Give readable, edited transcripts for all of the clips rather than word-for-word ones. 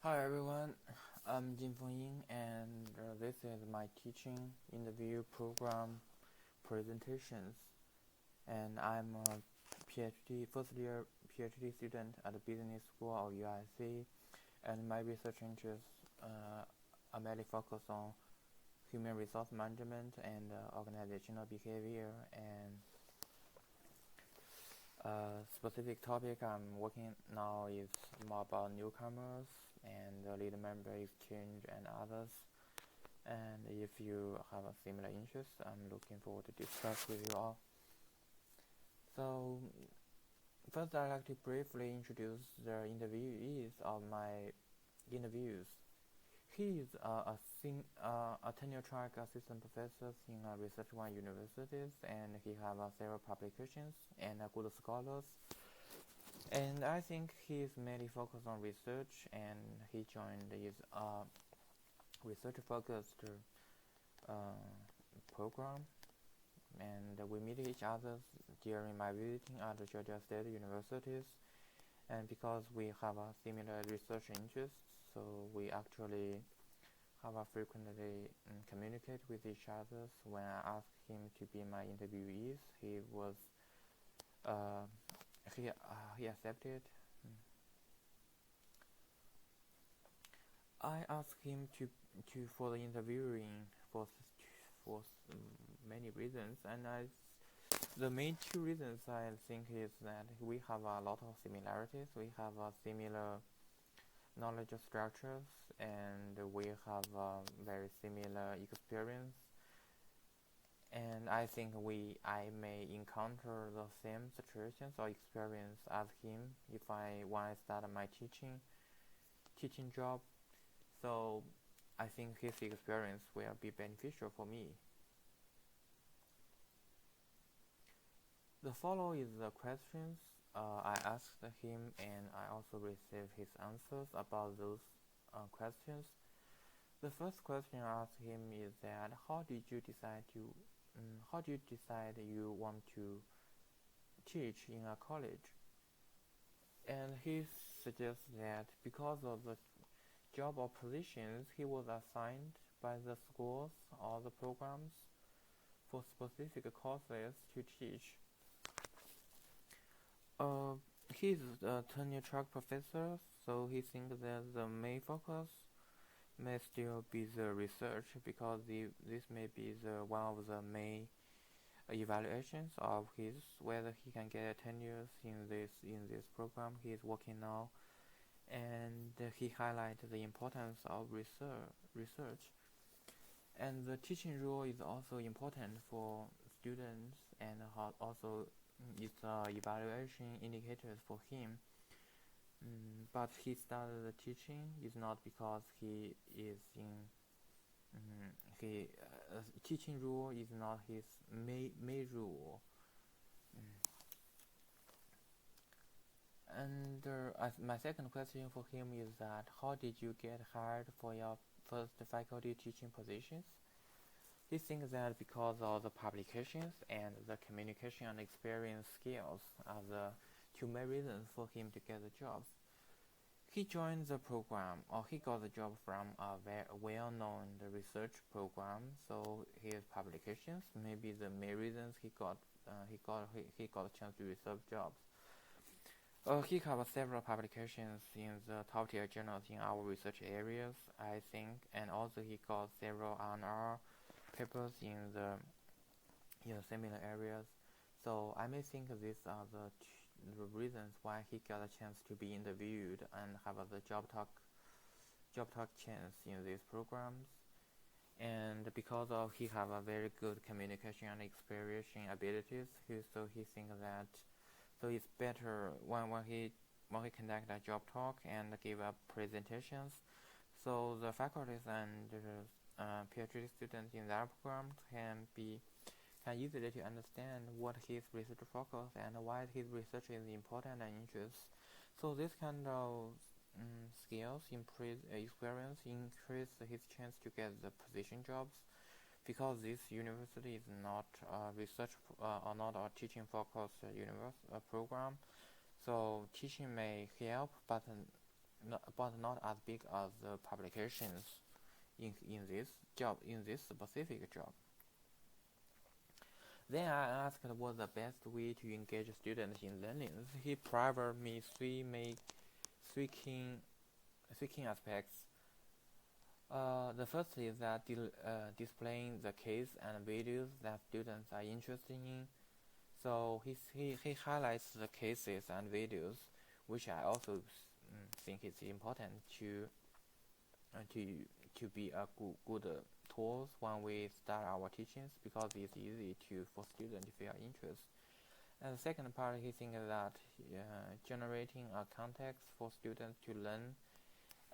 Hi everyone, I'm Jingfeng Yin and this is my teaching interview program presentations, and I'm a PhD first year PhD student at the business school of UIC, and my research interests are mainly focused on human resource management and organizational behavior, and specific topic I'm working now is more about newcomers and leader member exchange and others. And if you have a similar interest, I'm looking forward to discuss with you all. So first, I'd like to briefly introduce the interviewees of my interviews. He is a tenure-track assistant professor in research one universities, and he have several publications and good scholars. And I think he is mainly focused on research, and he joined his research-focused program, and we meet each other during my visiting at the Georgia State universities. And because we have a similar research interests, so we actually have a frequently communicate with each other. When I asked him to be my interviewees, uh, he accepted. I asked him to for the interviewing for many reasons, and the main two reasons I think is that we have a lot of similarities. We have a similar knowledge structures, and we have a very similar experience. And I think I may encounter the same situations or experience as him if when I start my teaching job. So I think his experience will be beneficial for me. The follow is the questions I asked him, and I also received his answers about those questions. The first question I asked him is that how did you decide you want to teach in a college? And he suggests that because of the job or positions he was assigned by the schools or the programs for specific courses to teach. He's a tenure-track professor, so he thinks that the main focus may still be the research, because this may be one of the main evaluations of his whether he can get tenure in this program he is working now. And he highlighted the importance of research, and the teaching role is also important for students, and also it's evaluation indicators for him. But he started the teaching is not because he is in he teaching rule is not his main rule. And my second question for him is that how did you get hired for your first faculty teaching positions? He thinks that because of the publications and the communication and experience skills are the two main reasons for him to get the jobs. He joined the program, or he got the job from a very well-known research program. So his publications may be the main reasons he got a chance to receive jobs. He covers several publications in the top-tier journals in our research areas, I think, and also he got several R&R papers in the similar areas. So I may think these are the reasons why he got a chance to be interviewed and have the job talk chance in these programs. And because of he have a very good communication and expression abilities, so he thinks that so it's better when he conduct a job talk and give up presentations. So the faculties and PhD students in that program can easily to understand what his research focus and why his research is important and interest. So this kind of skills experience increase his chance to get the position jobs, because this university is not a research or not a teaching focused program. So teaching may help, but but not as big as the publications in this specific job. Then I asked what the best way to engage students in learning. He provided me three key aspects. The first is that displaying the case and videos that students are interested in. So he highlights the cases and videos, which I also think it's important to be a good tools when we start our teachings, because it's easy for students to feel interest. And the second part, he thinks that generating a context for students to learn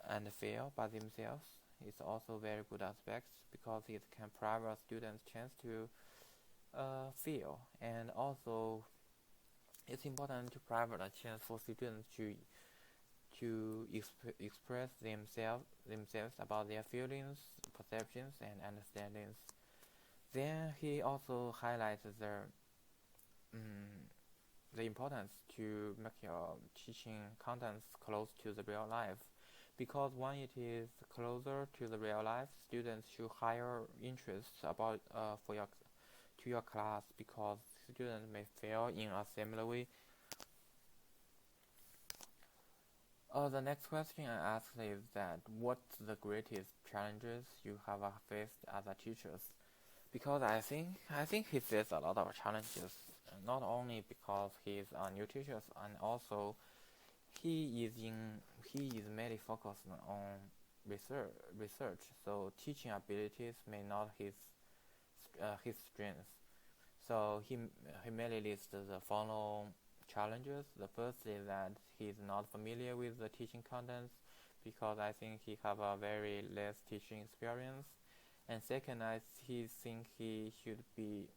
and feel by themselves is also very good aspect, because it can provide students chance to feel, and also it's important to provide a chance for students to express themselves about their feelings, perceptions, and understandings. Then he also highlights the importance to make your teaching contents close to the real life, because when it is closer to the real life, students show higher interest about to your class, because students may feel in a similar way. The next question I asked is that what's the greatest challenges you have faced as a teacher? Because I think he faced a lot of challenges, not only because he is a new teacher, and also he is mainly focused on research. So teaching abilities may not his strength. So he mainly lists the following challenges. The first is that he is not familiar with the teaching contents, because I think he have a very less teaching experience. And second, he think he should be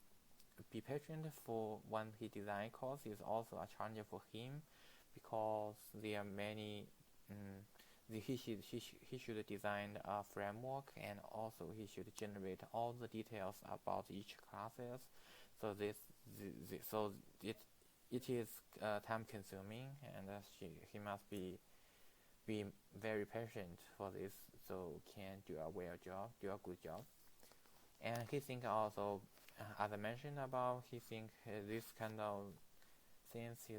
patient for when he design course is also a challenge for him, because there are many. He should design a framework, and also he should generate all the details about each classes. So it is time consuming, and he must be very patient for this, so can do a good job. And he think also, as I mentioned about, he think this kind of things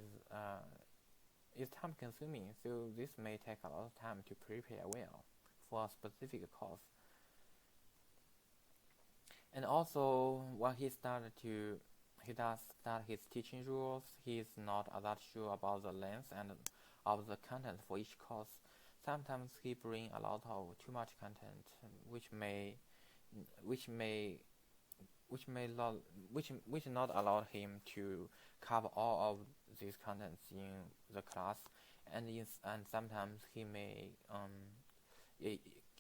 is time consuming, so this may take a lot of time to prepare well for a specific course. And also, when he does start his teaching rules, he is not that sure about the length and of the content for each course. Sometimes he bring a lot of too much content, which not allow him to cover all of these contents in the class, and sometimes he may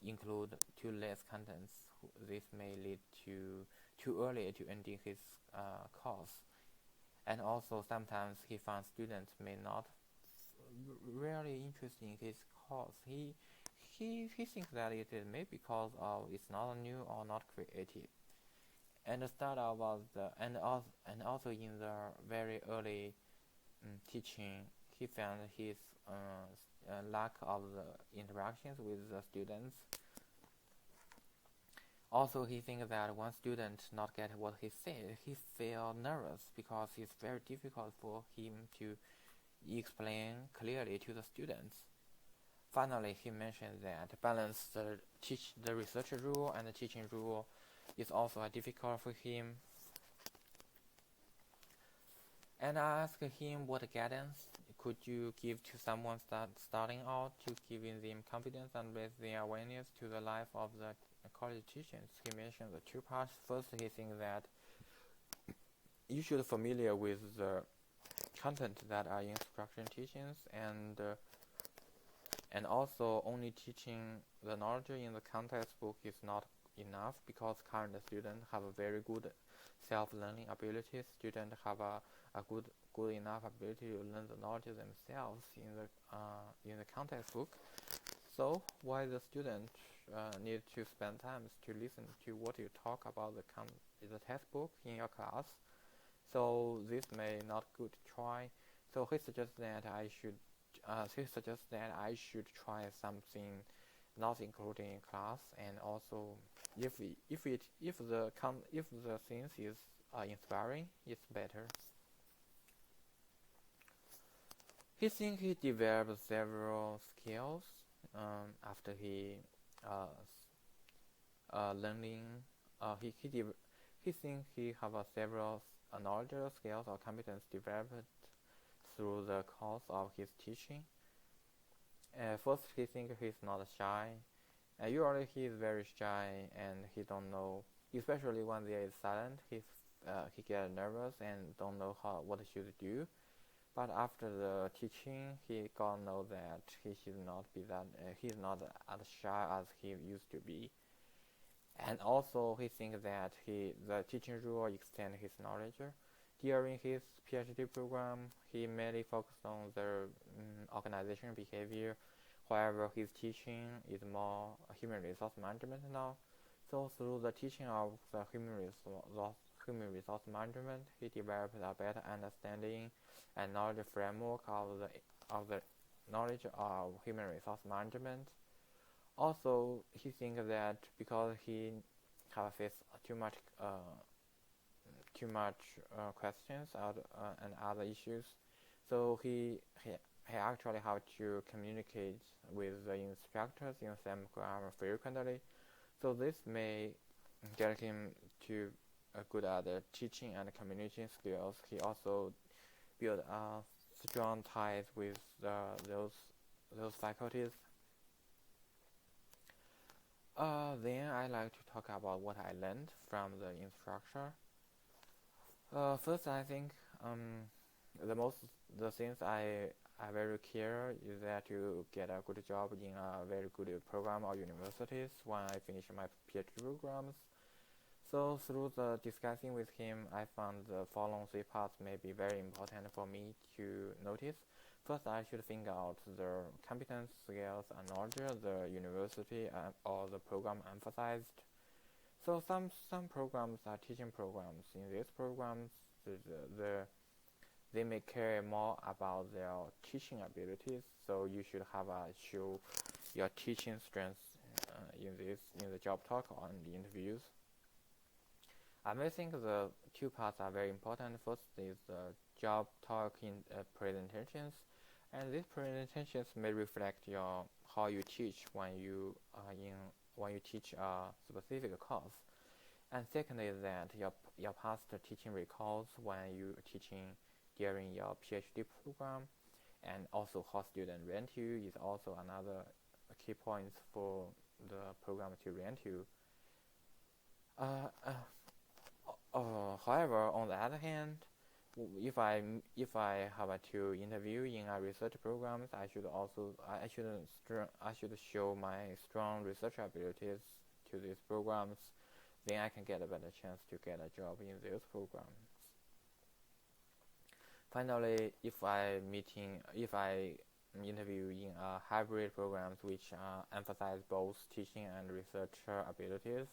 include too less contents. This may lead to too early to ending his course, and also sometimes he finds students may not really interested in his course. He thinks that it is maybe because of it's not new or not creative. And the start about and also in the very early teaching, he found his lack of the interactions with the students. Also, he thinks that one student not get what he said, he feel nervous, because it's very difficult for him to explain clearly to the students. Finally, he mentioned that balance the research rule and the teaching rule is also difficult for him. And I asked him what guidance could you give to someone starting out, to giving them confidence and raise their awareness to the life of the college teachings. He mentioned the two parts. First, he thinks that you should familiar with the content that are instruction teachings, and also only teaching the knowledge in the context book is not enough, because current students have a very good self-learning abilities. Students have a good enough ability to learn the knowledge themselves in the context book. So why the student need to spend time to listen to what you talk about the textbook in your class? So this may not good try. So he suggests that I should he suggests that I should try something not included in class, and also if the things is inspiring, it's better. He thinks he developed several skills after he uh, learning. He thinks he have several knowledge, skills, or competence developed through the course of his teaching. First, he thinks he's not shy. Usually, he is very shy and he don't know, especially when there is silent. He get nervous and don't know what he should do. But after the teaching, he got to know that he should not be that. He's not as shy as he used to be. And also, he thinks that the teaching rule extend his knowledge. During his PhD program, he mainly focused on the organization behavior. However, his teaching is more human resource management now. So through the teaching of the human resource management, he developed a better understanding and knowledge framework of the knowledge of human resource management. Also, he thinks that because he have faced too much questions and other issues, so he actually have to communicate with the instructors in some grammar frequently. So this may get him to good at teaching and communication skills. He also built strong ties with those faculties. Then I like to talk about what I learned from the instructor. First, I think the things I very care is that to get a good job in a very good program or universities when I finish my PhD programs. So through the discussing with him, I found the following three parts may be very important for me to notice. First, I should think out the competence, skills, and knowledge the university or the program emphasized. So some programs are teaching programs. In these programs, they may care more about their teaching abilities. So you should have show your teaching strengths in the job talk or in the interviews. I may think the two parts are very important. First is the job talk in presentations, and these presentations may reflect how you teach when you teach a specific course. And second is that your past teaching records when you teaching during your PhD program, and also how students rent you is also another key points for the program to rent you. However, on the other hand, if I have to interview in a research programs, I should show my strong research abilities to these programs. Then I can get a better chance to get a job in those programs. Finally, if I interview in a hybrid programs which emphasize both teaching and research abilities,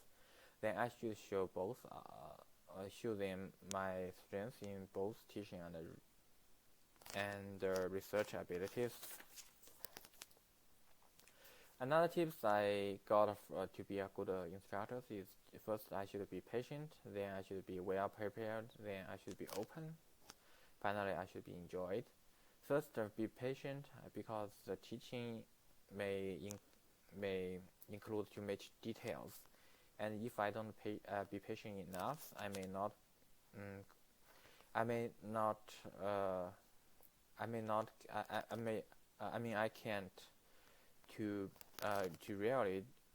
then I should show both. Show them my strengths in both teaching and research abilities. Another tips I got to be a good instructor is first I should be patient, then I should be well prepared, then I should be open. Finally, I should be enjoyed. First, be patient because the teaching may include too much details, and if I don't be patient enough, I can't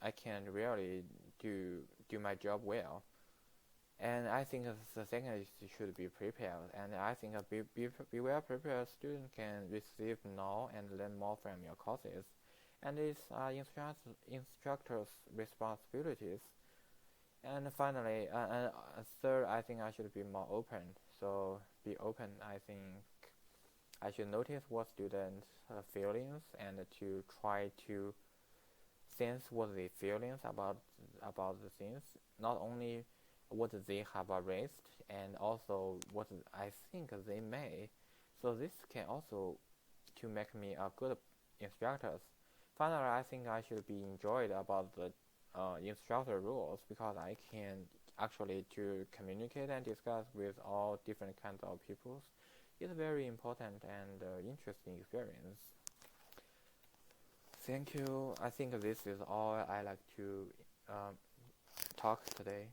I can't really do my job well. And I think the second is you should be prepared. And I think be well prepared student can receive know and learn more from your courses. And it's instructors' responsibilities. And finally, third, I think I should be more open. So be open. I think I should notice what students' feelings and to try to sense what they feelings about the things. Not only what they have raised, and also what I think they may. So this can also to make me a good instructor. Finally, I think I should be enjoyed about the instructor roles because I can actually to communicate and discuss with all different kinds of people. It's a very important and interesting experience. Thank you. I think this is all I like to talk today.